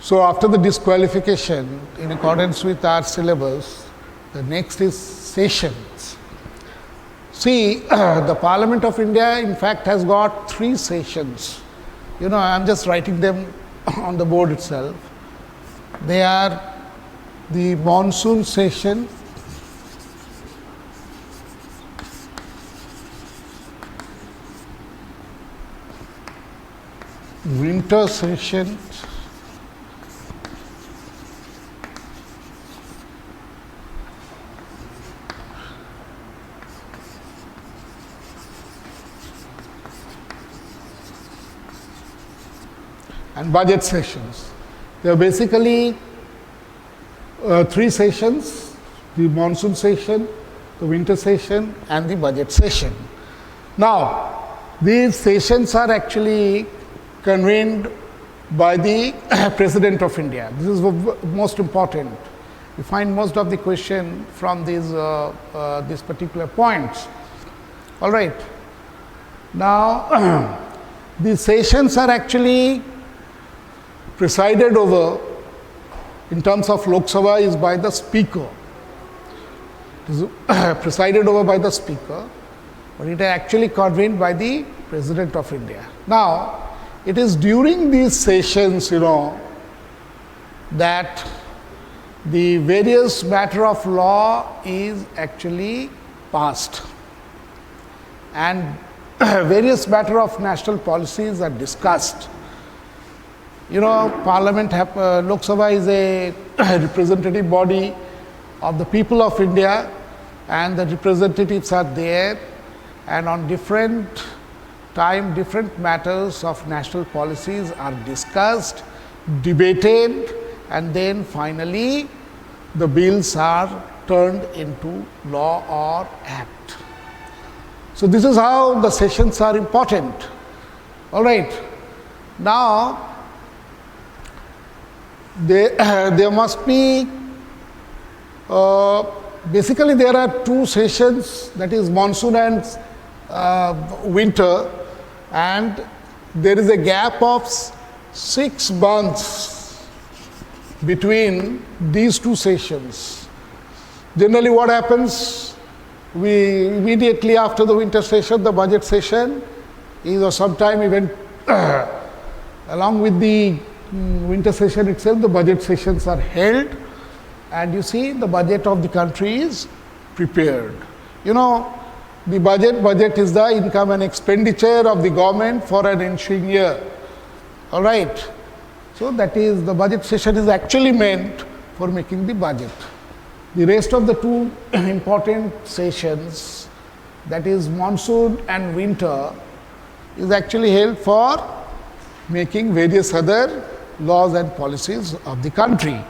So after the disqualification, in accordance with our syllabus, the next is sessions. See, the Parliament of India in fact has got 3 sessions. You know, I am just writing them on the board itself. They are the monsoon session, winter session, and budget sessions. They are basically 3 sessions: the monsoon session, the winter session, and the budget session. Now, these sessions are actually convened by the President of India. This is most important. You find most of the question from these particular points. All right. Now, these sessions are actually presided over in terms of Lok Sabha is by the Speaker. It is presided over by the Speaker, but it is actually convened by the President of India. Now, it is during these sessions, that the various matter of law is actually passed, and various matter of national policies are discussed. Parliament, Lok Sabha is a representative body of the people of India, and the representatives are there, and on different matters of national policies are discussed, debated, and then finally the bills are turned into law or act. So this is how the sessions are important. All right. Now, there must be, basically there are 2 sessions, that is monsoon and winter, and there is a gap of 6 months between these 2 sessions. Generally what happens, we immediately after the winter session, the budget session is, or sometime even along with the winter session itself, the budget sessions are held, and you see the budget of the country is prepared. The budget is the income and expenditure of the government for an ensuing year. All right. So that is, the budget session is actually meant for making the budget. The rest of the 2 important sessions, that is monsoon and winter, is actually held for making various other laws and policies of the country.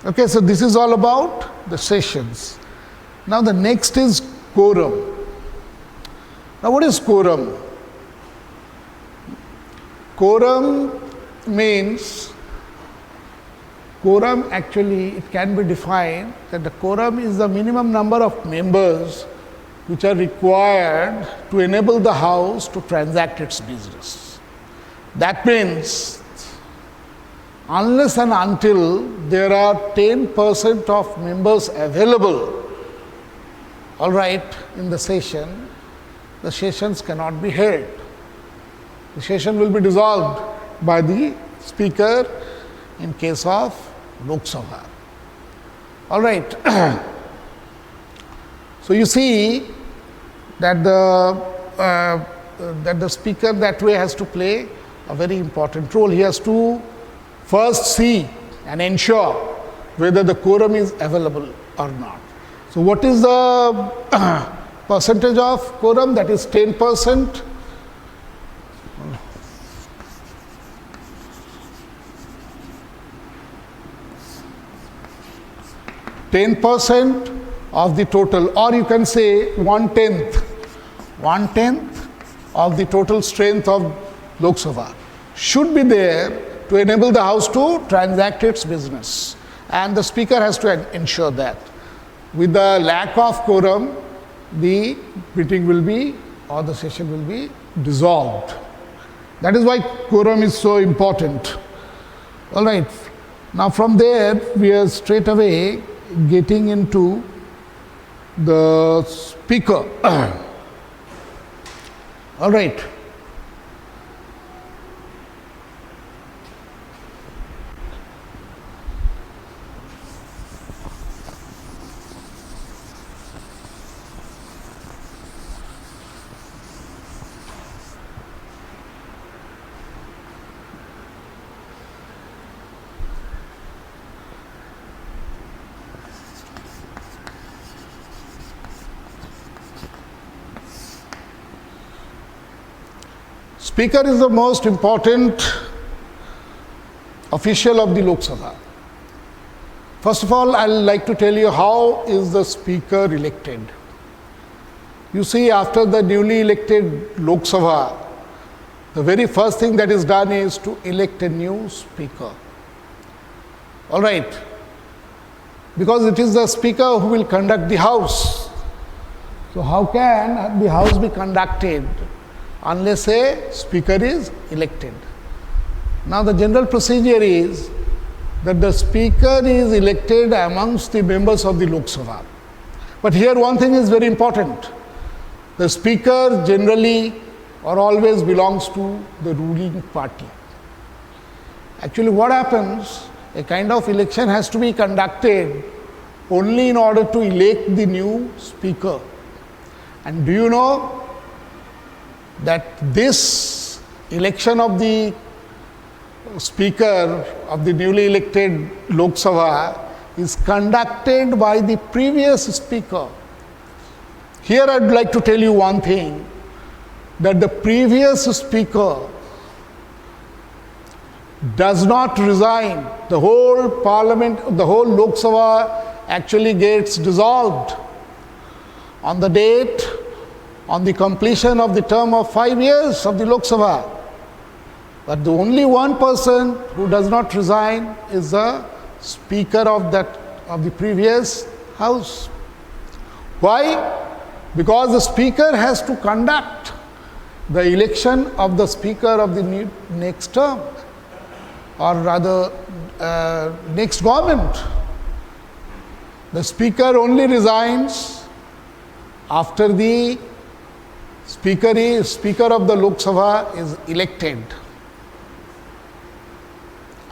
Okay, so this is all about the sessions. Now the next is quorum. Now what is quorum? Quorum means, quorum actually, it can be defined that the quorum is the minimum number of members which are required to enable the House to transact its business. That means, unless and until there are 10% of members available, all right, in the session, the sessions cannot be held. The session will be dissolved by the Speaker in case of Lok Sabha. All right. So you see that the Speaker that way has to play a very important role. He has to first see and ensure whether the quorum is available or not. So what is the percentage of quorum? That is 10%. 10% of the total, or you can say 1/10. 1/10 of the total strength of Lok Sabha should be there to enable the House to transact its business, and the Speaker has to ensure that. With the lack of quorum, the meeting will be, or the session will be dissolved. That is why quorum is so important. All right. Now from there we are straight away getting into the speaker. All right. Speaker is the most important official of the Lok Sabha. First of all, I will like to tell you how is the speaker elected. You see, after the newly elected Lok Sabha, the very first thing that is done is to elect a new speaker. All right. Because it is the speaker who will conduct the house. So how can the house be conducted unless a speaker is elected? Now the general procedure is that the speaker is elected amongst the members of the Lok Sabha. But here one thing is very important. The speaker generally or always belongs to the ruling party. Actually what happens, a kind of election has to be conducted only in order to elect the new speaker. And do you know that this election of the speaker of the newly elected Lok Sabha is conducted by the previous speaker? Here I would like to tell you one thing, that the previous speaker does not resign. The whole parliament, the whole Lok Sabha actually gets dissolved on the date, on the completion of the term of 5 years of the Lok Sabha. But the only one person who does not resign is the speaker of the previous house. Why? Because the speaker has to conduct the election of the speaker of the next term, or rather next government. The speaker only resigns after the speaker of the Lok Sabha is elected.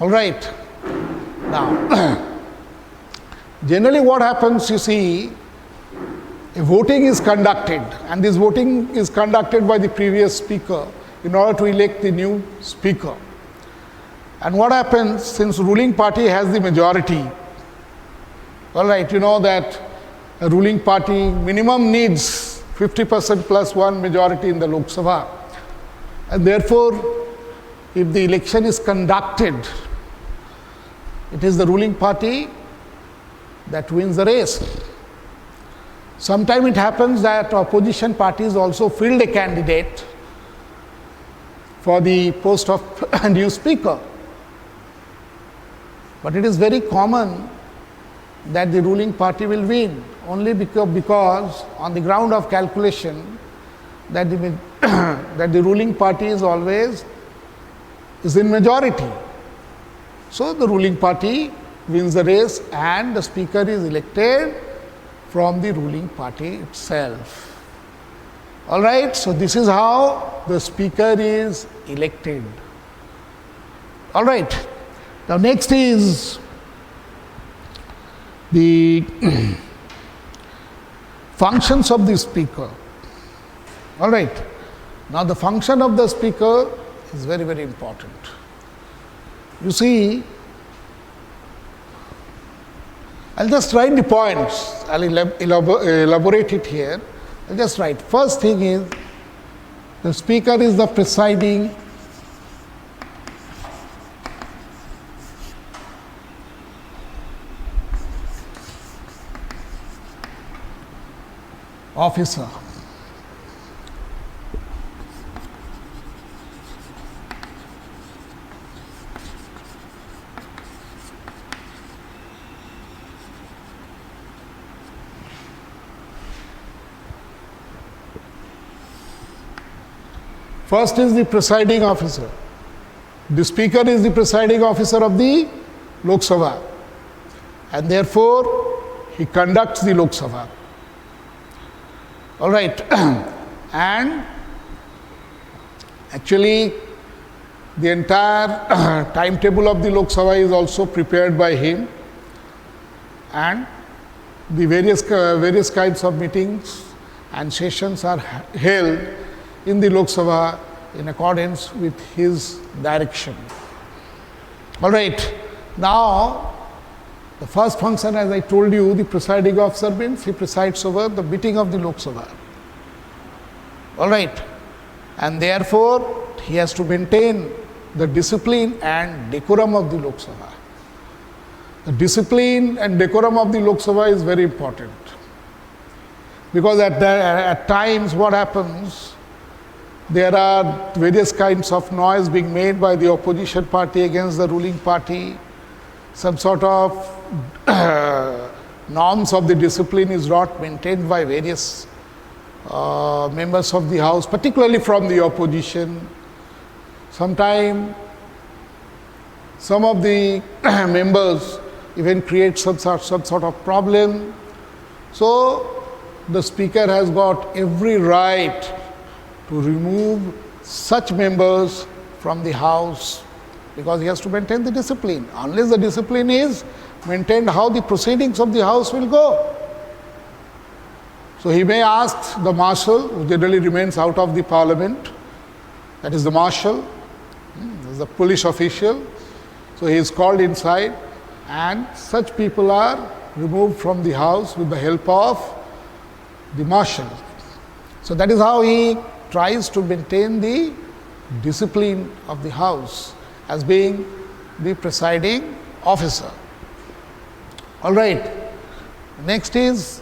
All right. Now, generally what happens, you see, a voting is conducted, and this voting is conducted by the previous speaker in order to elect the new speaker. And what happens, since ruling party has the majority, all right, you know that a ruling party minimum needs 50% plus one majority in the Lok Sabha. And therefore, if the election is conducted, it is the ruling party that wins the race. Sometimes it happens that opposition parties also field a candidate for the post of new speaker. But it is very common that the ruling party will win, only because on the ground of calculation that the ruling party is always in majority. So the ruling party wins the race and the speaker is elected from the ruling party itself. All right, so this is how the speaker is elected. All right, now next is the functions of the speaker. All right, now the function of the speaker is very, very important. You see, I'll just write the points. I'll elaborate it here. I'll just write. First thing is, the speaker is the presiding officer. First is the presiding officer. The Speaker is the presiding officer of the Lok Sabha, and therefore he conducts the Lok Sabha. All right, and actually the entire timetable of the Lok Sabha is also prepared by him, and the various kinds of meetings and sessions are held in the Lok Sabha in accordance with his direction. All right, now the first function, as I told you, the presiding officer means he presides over the meeting of the Lok Sabha. All right, and therefore he has to maintain the discipline and decorum of the Lok Sabha. The discipline and decorum of the Lok Sabha is very important, because at times what happens, there are various kinds of noise being made by the opposition party against the ruling party. Some sort of norms of the discipline is not maintained by various members of the House, particularly from the opposition. Sometimes some of the members even create some sort of problem. So the Speaker has got every right to remove such members from the House, because he has to maintain the discipline. Unless the discipline is maintained, how the proceedings of the House will go? So he may ask the Marshal, who generally remains out of the Parliament, that is the Marshal, the police official. So he is called inside, and such people are removed from the House with the help of the Marshal. So that is how he tries to maintain the discipline of the House as being the presiding officer. All right, next is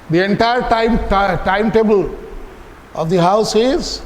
the entire timetable of the House is